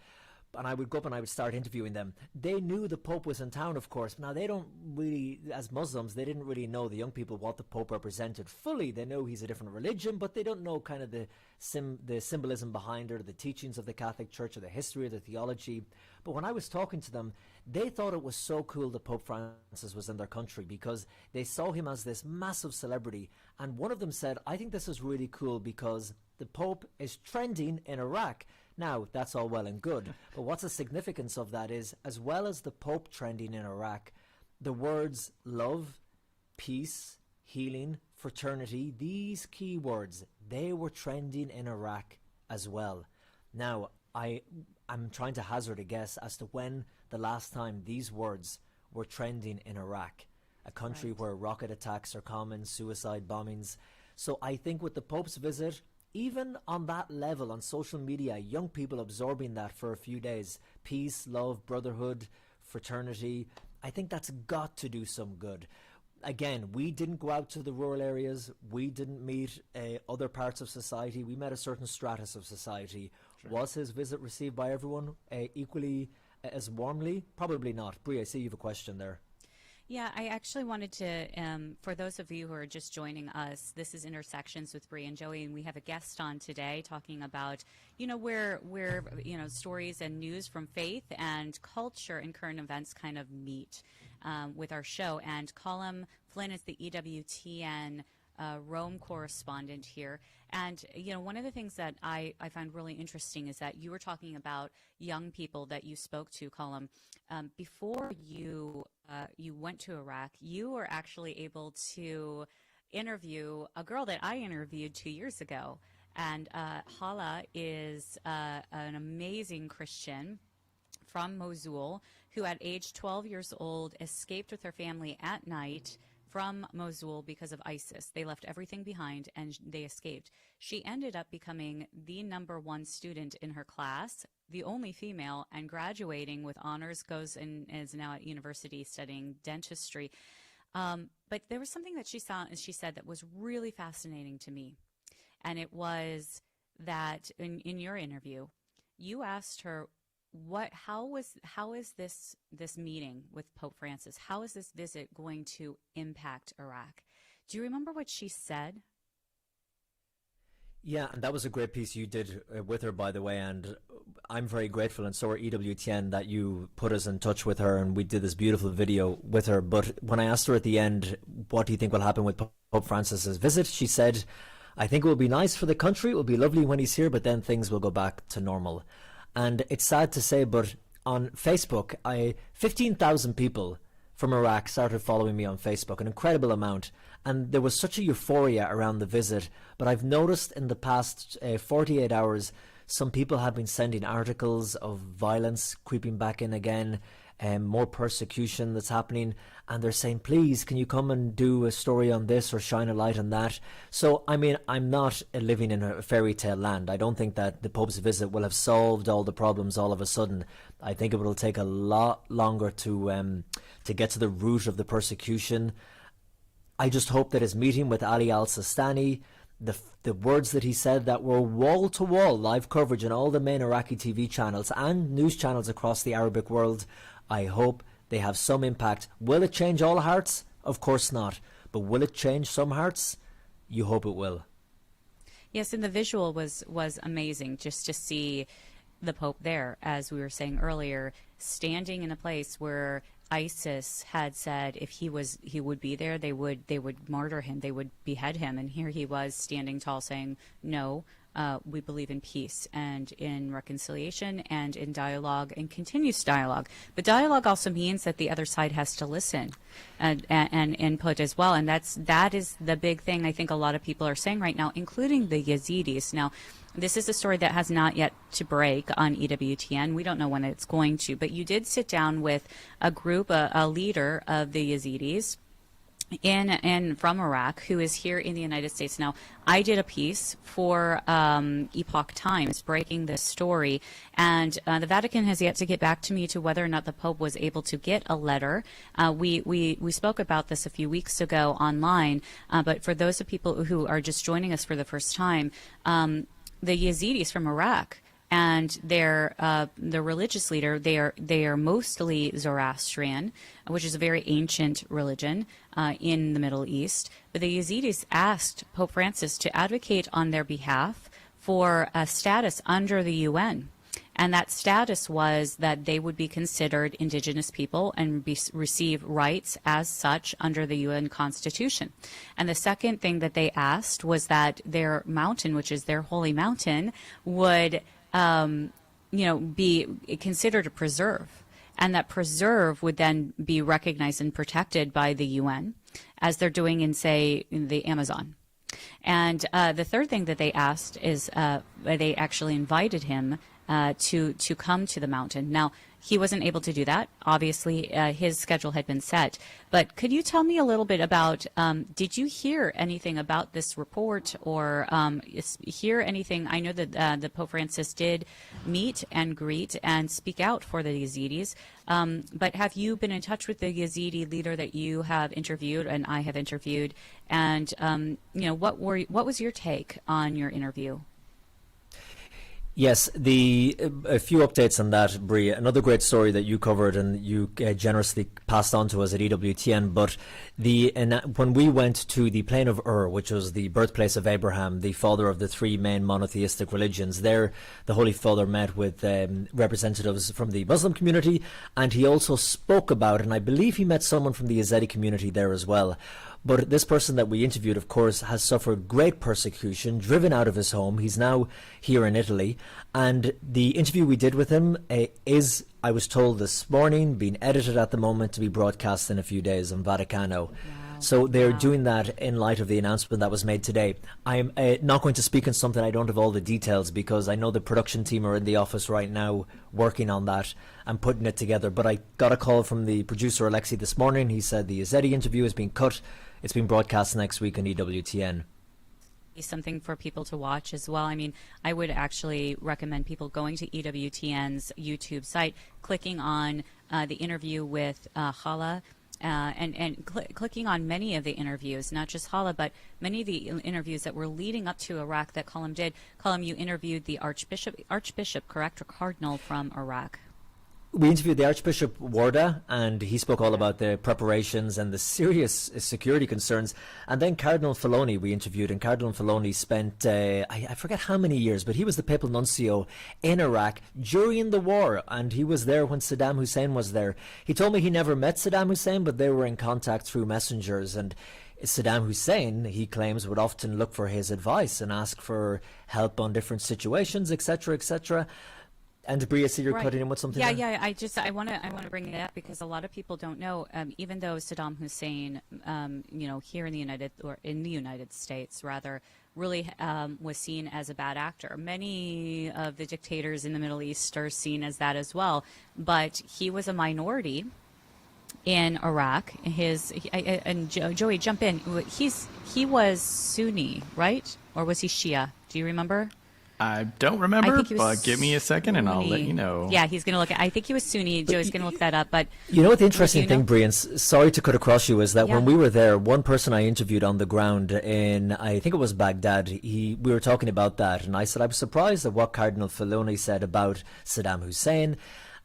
and I would go up and I would start interviewing them. They knew the Pope was in town, of course. Now, they don't really, as Muslims, they didn't really know, the young people, what the Pope represented fully. They know he's a different religion, but they don't know kind of the symbolism behind it, or the teachings of the Catholic Church, or the history, or the theology. But when I was talking to them, they thought it was so cool that Pope Francis was in their country, because they saw him as this massive celebrity. And one of them said, I think this is really cool because the Pope is trending in Iraq. Now, that's all well and good, but what's the significance of that is, as well as the Pope trending in Iraq, the words love, peace, healing, fraternity, these key words, they were trending in Iraq as well. Now, I'm trying to hazard a guess as to when the last time these words were trending in Iraq, a country where rocket attacks are common, suicide bombings. So I think with the Pope's visit, even on that level, on social media, young people absorbing that for a few days, peace, love, brotherhood, fraternity, I think that's got to do some good. Again, we didn't go out to the rural areas. We didn't meet other parts of society. We met a certain stratus of society. Sure. Was his visit received by everyone equally as warmly? Probably not. Bree, I see you have a question there. Yeah, I actually wanted to, for those of you who are just joining us, this is Intersections with Bree and Joey, and we have a guest on today talking about, where stories and news from faith and culture and current events kind of meet with our show. And Colm Flynn is the EWTN Rome correspondent here. And, one of the things that I find really interesting is that you were talking about young people that you spoke to, Colm. Before you went to Iraq, you were actually able to interview a girl that I interviewed 2 years ago. And Hala is an amazing Christian from Mosul who at age 12 years old escaped with her family at night from Mosul because of ISIS. They left everything behind and they escaped. She ended up becoming the #1 student in her class, the only female, and graduating with honors, goes and is now at university studying dentistry. But there was something that she said that was really fascinating to me. And it was that in your interview, you asked her, how is this meeting with Pope Francis, how is this visit going to impact Iraq? Do you remember what she said? Yeah, and that was a great piece you did with her, by the way, and I'm very grateful, and so are EWTN, that you put us in touch with her and we did this beautiful video with her. But when I asked her at the end, what do you think will happen with Pope Francis's visit, she said, I think it will be nice for the country, it will be lovely when he's here, but then things will go back to normal. And it's sad to say, but on Facebook, 15,000 people from Iraq started following me on Facebook, an incredible amount. And there was such a euphoria around the visit. But I've noticed in the past 48 hours, some people have been sending articles of violence creeping back in again, more persecution that's happening. And they're saying, please, can you come and do a story on this or shine a light on that? So, I mean, I'm not living in a fairy tale land. I don't think that the Pope's visit will have solved all the problems all of a sudden. I think it will take a lot longer to get to the root of the persecution. I just hope that his meeting with Ali al-Sistani, the words that he said that were wall-to-wall live coverage on all the main Iraqi TV channels and news channels across the Arabic world, I hope they have some impact. Will it change all hearts? Of course not. But will it change some hearts? You hope it will. Yes, and the visual was amazing, just to see the Pope there, as we were saying earlier, standing in a place where ISIS had said if he would be there, they would martyr him, they would behead him, and here he was standing tall saying, no, we believe in peace and in reconciliation and in dialogue and continuous dialogue. But dialogue also means that the other side has to listen and input as well. And that is the big thing I think a lot of people are saying right now, including the Yazidis. Now, this is a story that has not yet to break on EWTN. We don't know when it's going to. But you did sit down with a group, a leader of the Yazidis from Iraq, who is here in the United States. Now, I did a piece for Epoch Times breaking this story, and the Vatican has yet to get back to me to whether or not the Pope was able to get a letter. We spoke about this a few weeks ago online, but for those of people who are just joining us for the first time, the Yazidis from Iraq and the religious leader, they are mostly Zoroastrian, which is a very ancient religion in the Middle East. But the Yazidis asked Pope Francis to advocate on their behalf for a status under the UN. And that status was that they would be considered indigenous people and receive rights as such under the UN Constitution. And the second thing that they asked was that their mountain, which is their holy mountain, would be considered a preserve. And that preserve would then be recognized and protected by the UN, as they're doing in, say, in the Amazon. And the third thing that they asked is they actually invited him to come to the mountain. Now, he wasn't able to do that. Obviously, his schedule had been set. But could you tell me a little bit about, did you hear anything about this report or hear anything? I know that the Pope Francis did meet and greet and speak out for the Yazidis. But have you been in touch with the Yazidi leader that you have interviewed and I have interviewed? And, what was your take on your interview? Yes, a few updates on that, Bree. Another great story that you covered and you generously passed on to us at EWTN. But when we went to the plain of Ur, which was the birthplace of Abraham, the father of the three main monotheistic religions, there the Holy Father met with representatives from the Muslim community, and he also spoke about, and I believe he met someone from the Yazidi community there as well. But this person that we interviewed, of course, has suffered great persecution, driven out of his home. He's now here in Italy. And the interview we did with him is, I was told this morning, being edited at the moment to be broadcast in a few days on Vaticano. Wow. So they're doing that in light of the announcement that was made today. I'm not going to speak on something I don't have all the details, because I know the production team are in the office right now working on that and putting it together. But I got a call from the producer, Alexei, this morning. He said the Yazidi interview has been cut. It's been broadcast next week on EWTN. Something for people to watch as well. I mean, I would actually recommend people going to EWTN's YouTube site, clicking on the interview with Hala, and clicking on many of the interviews, not just Hala, but many of the interviews that were leading up to Iraq that Colm did. Colm, you interviewed the Archbishop, correct, or Cardinal from Iraq. We interviewed the Archbishop Warda, and he spoke all about the preparations and the serious security concerns. And then Cardinal Filoni we interviewed, and Cardinal Filoni spent, I forget how many years, but he was the papal nuncio in Iraq during the war, and he was there when Saddam Hussein was there. He told me he never met Saddam Hussein, but they were in contact through messengers, and Saddam Hussein, he claims, would often look for his advice and ask for help on different situations, etc., etc. And Bree, I see you're cutting in with something. Yeah, there? yeah. I want to bring it up because a lot of people don't know. Even though Saddam Hussein, here in the United States, rather, really was seen as a bad actor. Many of the dictators in the Middle East are seen as that as well. But he was a minority in Iraq. Joey, jump in. He was Sunni, right? Or was he Shia? Do you remember? I don't remember, but give me a second and I'll let you know. Yeah, he's going to look at, I think he was Sunni. Joey's going to look that up. But you know what the interesting thing, Bree, and sorry to cut across you, is that when we were there, one person I interviewed on the ground in, I think it was Baghdad, we were talking about that, and I said I was surprised at what Cardinal Filoni said about Saddam Hussein.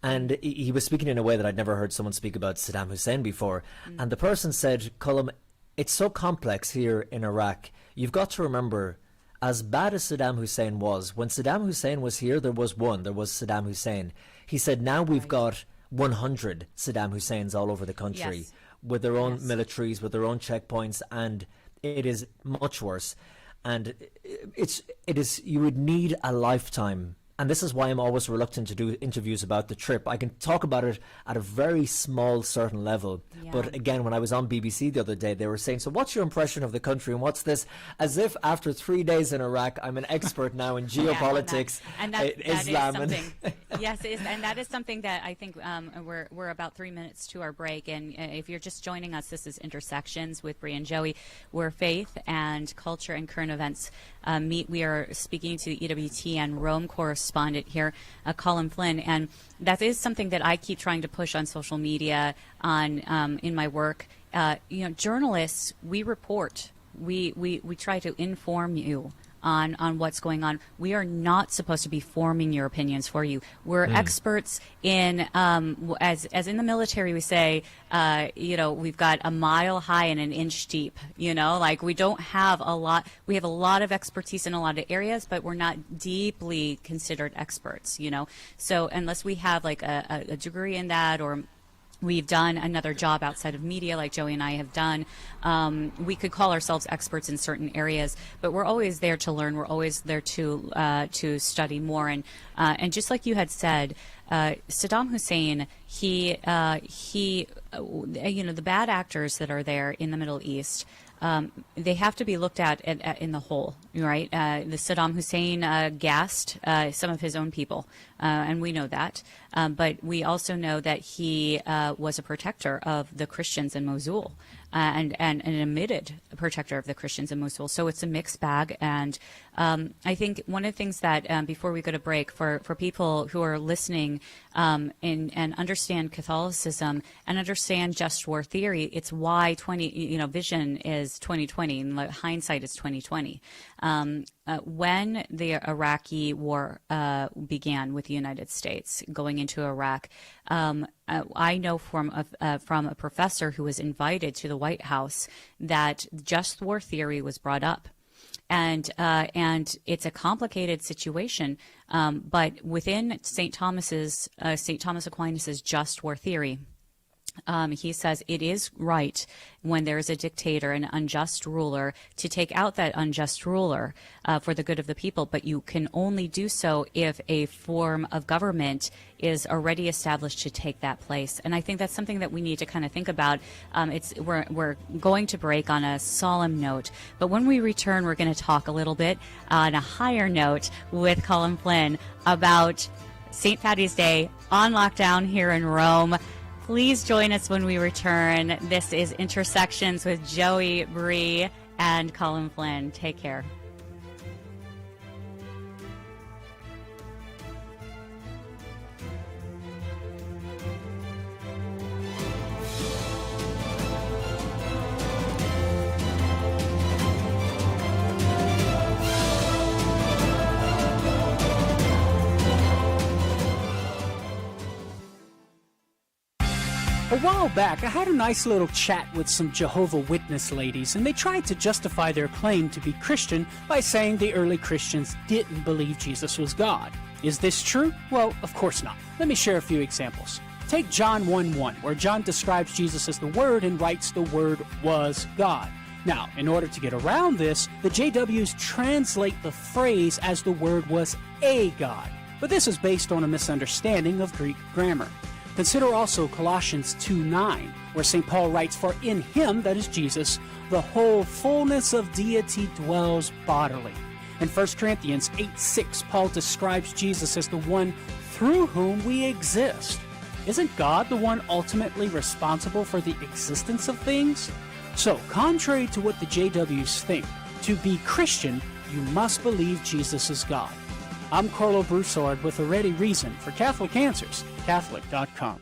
And he was speaking in a way that I'd never heard someone speak about Saddam Hussein before. And the person said, Colm, it's so complex here in Iraq. You've got to remember, as bad as Saddam Hussein was, when Saddam Hussein was here, there was Saddam Hussein. He said, now we've got 100 Saddam Husseins all over the country with their own militaries, with their own checkpoints, and it is much worse. And it is, you would need a lifetime. And this is why I'm always reluctant to do interviews about the trip. I can talk about it at a very small, certain level. Yeah. But again, when I was on BBC the other day, they were saying, so what's your impression of the country and what's this? As if after 3 days in Iraq, I'm an expert now in geopolitics, Islam. Yes, and that is something that I think we're about 3 minutes to our break. And if you're just joining us, this is Intersections with Bree and Joey, where faith and culture and current events meet. We are speaking to the EWTN Rome correspondent here, Colm Flynn, and that is something that I keep trying to push on social media, on in my work. Journalists, we report, we try to inform you on what's going on. We are not supposed to be forming your opinions for you. We're experts in, as in the military, we say, we've got a mile high and an inch deep, like we don't have a lot. We have a lot of expertise in a lot of areas, but we're not deeply considered experts, So unless we have like a degree in that, or we've done another job outside of media like Joey and I have done, we could call ourselves experts in certain areas, but we're always there to learn. We're always there to study more. And just like you had said, Saddam Hussein, the bad actors that are there in the Middle East, they have to be looked at in the whole, right? The Saddam Hussein gassed some of his own people, and we know that. But we also know that he was a protector of the Christians in Mosul, and an admitted protector of the Christians in Mosul. So it's a mixed bag. And I think one of the things that, before we go to break, for people who are listening and understand Catholicism and understand just war theory, it's why vision is 2020 and hindsight is 2020. When the Iraqi war began with the United States going into Iraq, I know from a professor who was invited to the White House that just war theory was brought up. And it's a complicated situation, but within St. Thomas Aquinas's just war theory, he says it is right when there is a dictator, an unjust ruler, to take out that unjust ruler for the good of the people, but you can only do so if a form of government is already established to take that place. And I think that's something that we need to kind of think about. We're going to break on a solemn note, but when we return, we're going to talk a little bit on a higher note with Colin Flynn about St. Patty's Day on lockdown here in Rome. Please join us when we return. This is Intersections with Joey, Bree, and Colin Flynn. Take care. A while back, I had a nice little chat with some Jehovah Witness ladies, and they tried to justify their claim to be Christian by saying the early Christians didn't believe Jesus was God. Is this true? Well, of course not. Let me share a few examples. Take John 1:1, where John describes Jesus as the Word and writes the Word was God. Now, in order to get around this, the JWs translate the phrase as the Word was a God. But this is based on a misunderstanding of Greek grammar. Consider also Colossians 2:9, where St. Paul writes, "For in him," that is Jesus, "the whole fullness of deity dwells bodily." In 1 Corinthians 8:6, Paul describes Jesus as the one through whom we exist. Isn't God the one ultimately responsible for the existence of things? So, contrary to what the JWs think, to be Christian, you must believe Jesus is God. I'm Carlo Broussard with a ready reason for Catholic Answers, Catholic.com.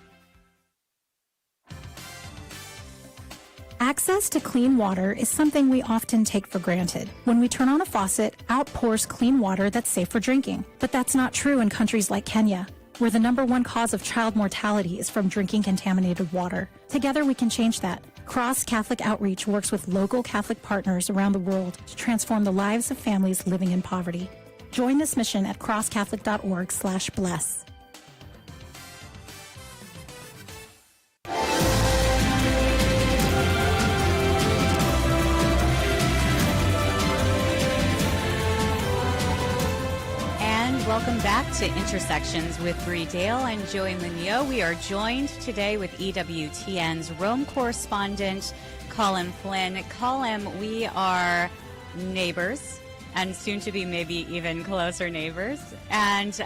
Access to clean water is something we often take for granted. When we turn on a faucet, out pours clean water that's safe for drinking. But that's not true in countries like Kenya, where the #1 cause of child mortality is from drinking contaminated water. Together we can change that. Cross Catholic Outreach works with local Catholic partners around the world to transform the lives of families living in poverty. Join this mission at crosscatholic.org/bless. Welcome back to Intersections with Bree Dail and Joey Meugniot. We are joined today with EWTN's Rome correspondent, Colin Flynn. Colin, we are neighbors and soon to be maybe even closer neighbors. And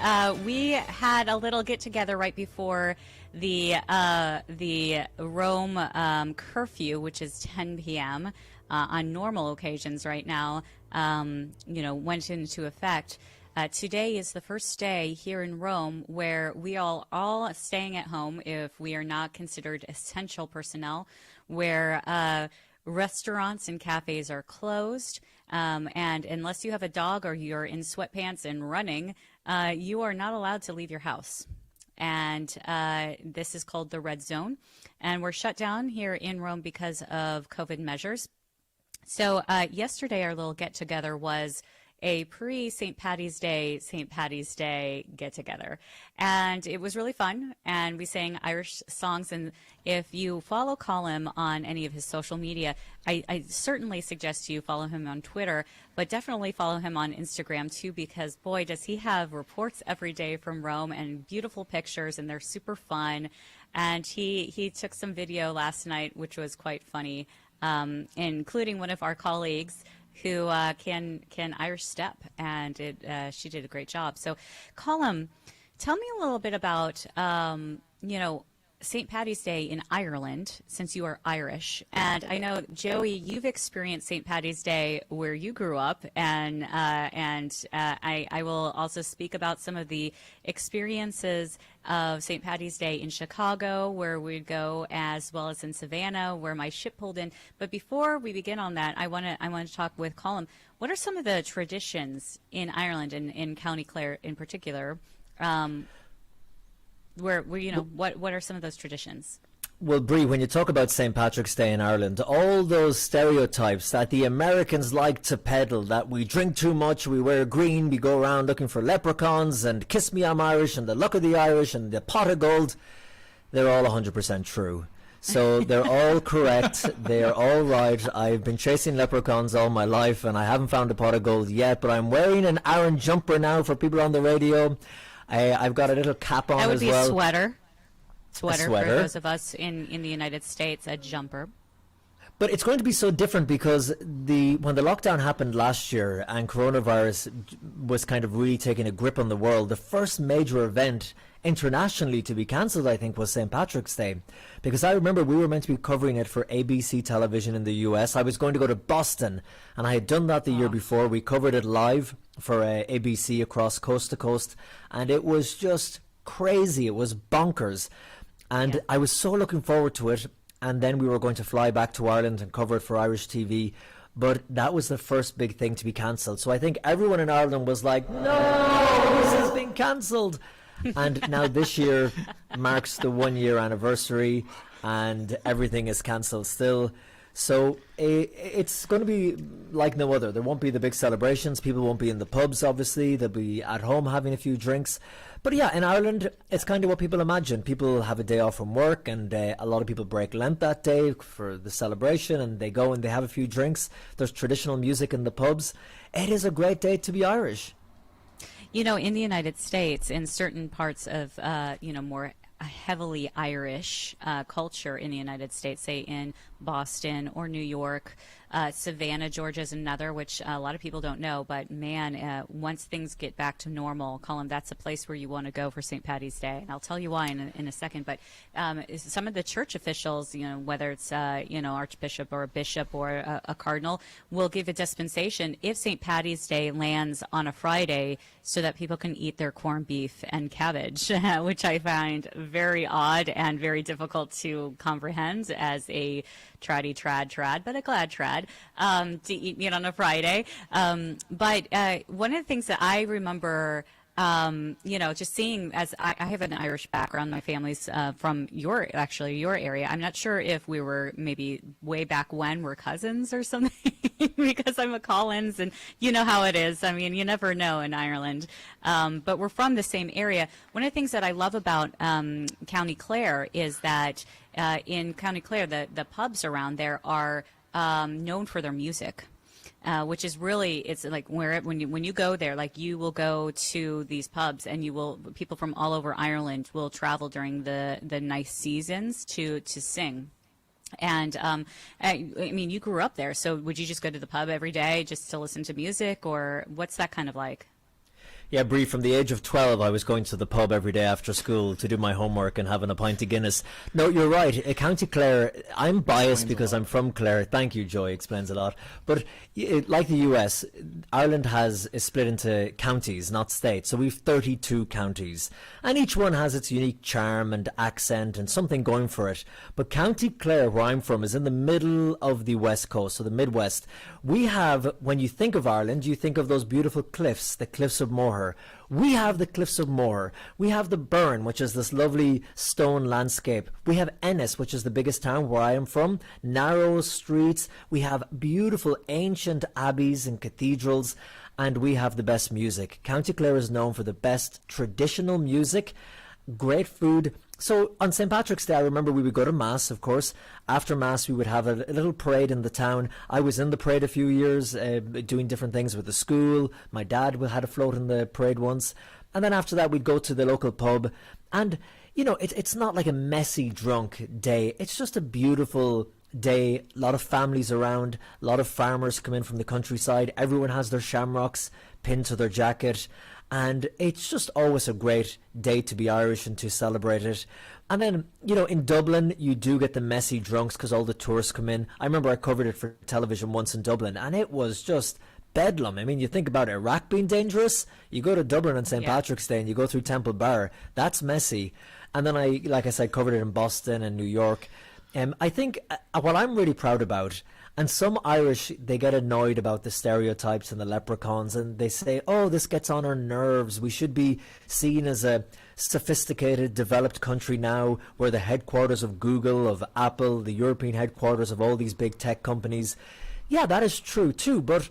we had a little get-together right before the Rome curfew, which is 10 p.m. On normal occasions right now, went into effect. Today is the first day here in Rome where we are all staying at home if we are not considered essential personnel, where Restaurants and cafes are closed. And unless you have a dog or you're in sweatpants and running, you are not allowed to leave your house. And this is called the red zone. And we're shut down here in Rome because of COVID measures. So yesterday, our little get-together was a pre-St. Patty's Day get-together. And it was really fun, and we sang Irish songs. And if you follow Colin on any of his social media, I certainly suggest you follow him on Twitter, but definitely follow him on Instagram too, because boy, does he have reports every day from Rome and beautiful pictures, and they're super fun. And he took some video last night, which was quite funny, including one of our colleagues who can Irish step, and she did a great job. So, Colin, tell me a little bit about St. Patty's Day in Ireland, since you are Irish. And I know, Joey, you've experienced St. Patty's Day where you grew up, and I will also speak about some of the experiences of St. Patty's Day in Chicago, where we'd go, as well as in Savannah, where my ship pulled in. But before we begin on that, I want to talk with Colin. What are some of the traditions in Ireland and in County Clare in particular? Where what are some of those traditions? Well, Bree, when you talk about St. Patrick's Day in Ireland, all those stereotypes that the Americans like to peddle, that we drink too much, we wear green, we go around looking for leprechauns, and kiss me, I'm Irish, and the luck of the Irish, and the pot of gold, they're all 100% true. So they're all correct. They're all right. I've been chasing leprechauns all my life, and I haven't found a pot of gold yet, but I'm wearing an Aaron jumper now for people on the radio. I've got a little cap on as well. That would be a sweater. A sweater. For those of us in the United States, a jumper. But it's going to be so different because when the lockdown happened last year and coronavirus was kind of really taking a grip on the world, the first major event internationally to be cancelled, I think, was St. Patrick's Day. Because I remember we were meant to be covering it for ABC television in the US. I was going to go to Boston, and I had done that the year before. We covered it live for ABC across coast to coast, and it was just crazy. It was bonkers. And I was so looking forward to it. And then we were going to fly back to Ireland and cover it for Irish TV. But that was the first big thing to be cancelled. So I think everyone in Ireland was like, no, this has been cancelled. And now this year marks the 1-year anniversary, and everything is cancelled still. So it's going to be like no other. There won't be the big celebrations. People won't be in the pubs, obviously. They'll be at home having a few drinks. But yeah, in Ireland, it's kind of what people imagine. People have a day off from work, and a lot of people break Lent that day for the celebration, and they go and they have a few drinks. There's traditional music in the pubs. It is a great day to be Irish. You know, in the United States, in certain parts of, more heavily Irish culture in the United States, say in Boston or New York, Savannah, Georgia is another, which a lot of people don't know. But man, once things get back to normal, Colin, that's a place where you want to go for St. Patty's Day. And I'll tell you why in a second. But some of the church officials, whether it's archbishop or a bishop or a cardinal, will give a dispensation if St. Patty's Day lands on a Friday, so that people can eat their corned beef and cabbage, which I find very odd and very difficult to comprehend as a trad, but a glad trad, to eat meat on a Friday. But one of the things that I remember, just seeing, as I have an Irish background, my family's from your area. I'm not sure if we were maybe way back when we're cousins or something, because I'm a Collins, and you know how it is. I mean, you never know in Ireland. But we're from the same area. One of the things that I love about County Clare is that in County Clare, the pubs around there are known for their music. Which is really, it's like when you go there, like you will go to these pubs, and people from all over Ireland will travel during the nice seasons to sing. And I mean, you grew up there, so would you just go to the pub every day just to listen to music, or what's that kind of like? Yeah, Bree, from the age of 12, I was going to the pub every day after school to do my homework and having a pint of Guinness. No, you're right. County Clare, I'm biased because I'm from Clare. Thank you, Joy, explains a lot. But like the US, Ireland is split into counties, not states. So we've 32 counties. And each one has its unique charm and accent and something going for it. But County Clare, where I'm from, is in the middle of the West Coast, so the Midwest. We have, when you think of Ireland, you think of those beautiful cliffs, the Cliffs of Moher. We have the Cliffs of Moher. We have the Burn, which is this lovely stone landscape. We have Ennis, which is the biggest town where I am from. Narrow streets. We have beautiful ancient abbeys and cathedrals. And we have the best music. County Clare is known for the best traditional music, great food. So on St. Patrick's Day, I remember we would go to Mass, of course. After Mass, we would have a little parade in the town. I was in the parade a few years, doing different things with the school. My dad had a float in the parade once. And then after that, we'd go to the local pub. And, you know, it's not like a messy, drunk day. It's just a beautiful day. A lot of families around. A lot of farmers come in from the countryside. Everyone has their shamrocks pinned to their jacket. And it's just always a great day to be Irish and to celebrate it. And then, you know, in Dublin, you do get the messy drunks because all the tourists come in. I remember I covered it for television once in Dublin, and it was just bedlam. I mean, you think about Iraq being dangerous, you go to Dublin on St. Patrick's Day and you go through Temple Bar. That's messy. And then like I said, covered it in Boston and New York. I think what I'm really proud about, and some Irish, they get annoyed about the stereotypes and the leprechauns, and they say, oh, this gets on our nerves. We should be seen as a sophisticated, developed country now. We're the headquarters of Google, of Apple, the European headquarters of all these big tech companies. Yeah, that is true too, but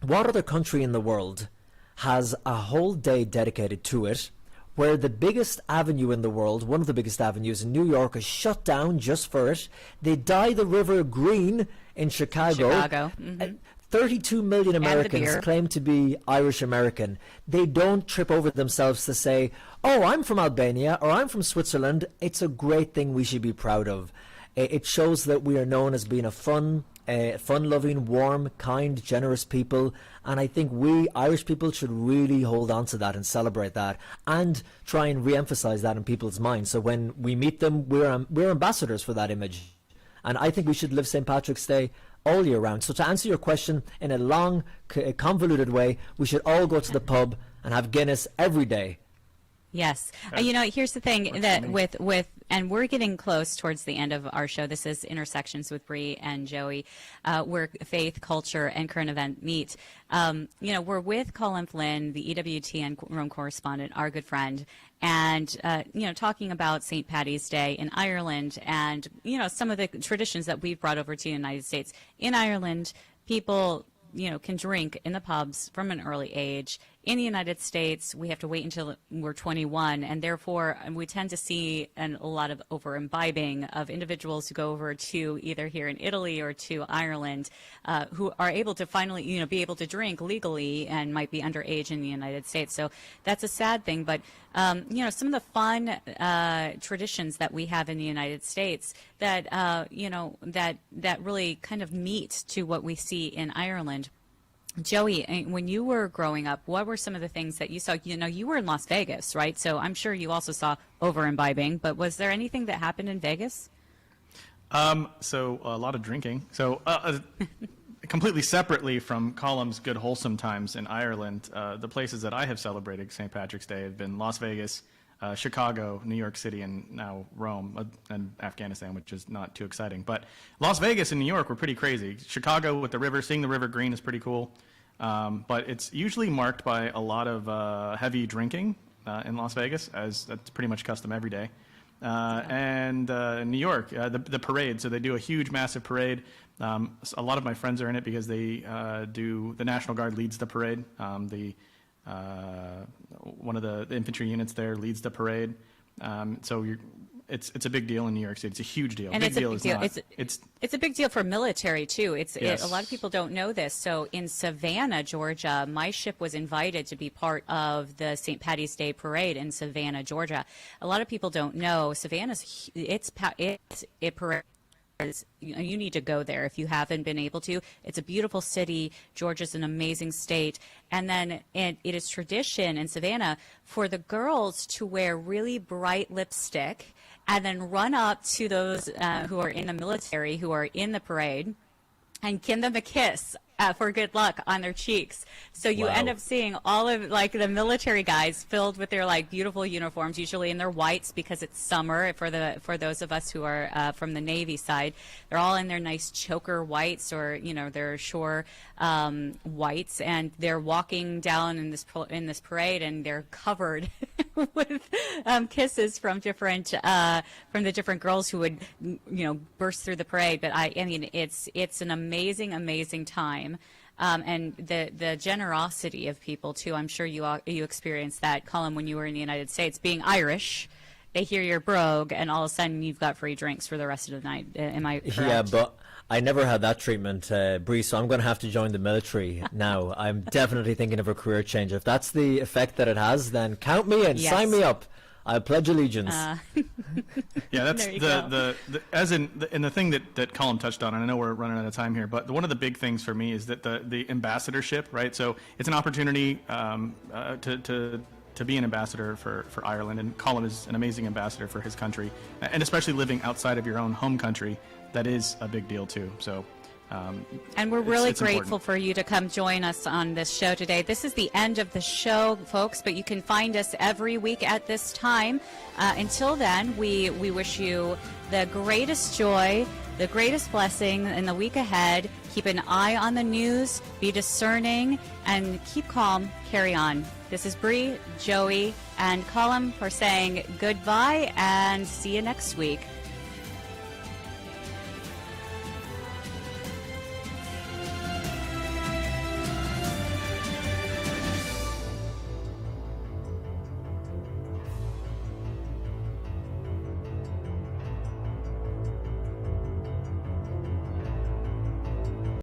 what other country in the world has a whole day dedicated to it, where the biggest avenue in the world, one of the biggest avenues in New York, is shut down just for it? They dye the river green in Chicago. Mm-hmm. 32 million Americans claim to be Irish American. They don't trip over themselves to say, oh, I'm from Albania or I'm from Switzerland. It's a great thing we should be proud of. It shows that we are known as being a fun-loving, warm, kind, generous people. And I think we Irish people should really hold on to that and celebrate that and try and re-emphasize that in people's minds. So when we meet them, we're ambassadors for that image. And I think we should live St. Patrick's Day all year round. So to answer your question in a long, convoluted way, we should all go to the pub and have Guinness every day. Yes. You know, here's the thing that and we're getting close towards the end of our show. This is Intersections with Bree and Joey, where faith, culture, and current event meet. You know, we're with Colin Flynn, the EWTN Rome correspondent, our good friend, and, you know, talking about St. Paddy's Day in Ireland and, you know, some of the traditions that we've brought over to the United States. In Ireland, people, you know, can drink in the pubs from an early age. In the United States, we have to wait until we're 21, and therefore we tend to see a lot of over-imbibing of individuals who go over to either here in Italy or to Ireland, who are able to finally, you know, be able to drink legally and might be underage in the United States. So that's a sad thing, but you know, some of the fun traditions that we have in the United States that you know, that really kind of meet to what we see in Ireland. Joey, when you were growing up, what were some of the things that you saw? You know, you were in Las Vegas, right? So I'm sure you also saw over-imbibing, but was there anything that happened in Vegas? So a lot of drinking. So completely separately from Colum's good wholesome times in Ireland, the places that I have celebrated St. Patrick's Day have been Las Vegas, Chicago, New York City, and now Rome and Afghanistan, which is not too exciting. But Las Vegas and New York were pretty crazy. Chicago with the river, seeing the river green is pretty cool. But it's usually marked by a lot of heavy drinking in Las Vegas, as that's pretty much custom every day. And New York, the parade. So they do a huge, massive parade. A lot of my friends are in it because they the National Guard leads the parade. One of the infantry units there leads the parade. So it's a big deal in New York City. It's a huge deal. And it's a big deal. It's a big deal for military too. Yes. A lot of people don't know this. So in Savannah, Georgia, my ship was invited to be part of the St. Paddy's Day parade in Savannah, Georgia. A lot of people don't know Savannah's it's a parade You need to go there if you haven't been able to. It's a beautiful city. Georgia's an amazing state. And then it is tradition in Savannah for the girls to wear really bright lipstick and then run up to those who are in the military, who are in the parade, and give them a kiss for good luck on their cheeks. So you end up seeing all of like the military guys filled with their like beautiful uniforms, usually in their whites because it's summer. For those of us who are from the Navy side, they're all in their nice choker whites or their shore whites, and they're walking down in this parade, and they're covered with kisses from the different girls who would burst through the parade. But I mean it's an amazing time. And the generosity of people too. I'm sure you experienced that, Colin, when you were in the United States. Being Irish, they hear you're brogue, and all of a sudden you've got free drinks for the rest of the night. Am I correct? Yeah, but I never had that treatment, Bree, so I'm going to have to join the military now. I'm definitely thinking of a career change. If that's the effect that it has, then count me in, sign me up. I pledge allegiance. Yeah, that's the thing that Colin touched on, and I know we're running out of time here, but one of the big things for me is that the ambassadorship, right? So it's an opportunity to be an ambassador for Ireland, and Colin is an amazing ambassador for his country, and especially living outside of your own home country, that is a big deal too. So. And we're really it's grateful important for you to come join us on this show today. This is the end of the show, folks, but you can find us every week at this time. Until then, we wish you the greatest joy, the greatest blessing in the week ahead. Keep an eye on the news, be discerning, and keep calm, carry on. This is Bree, Joey, and Colin for saying goodbye and see you next week.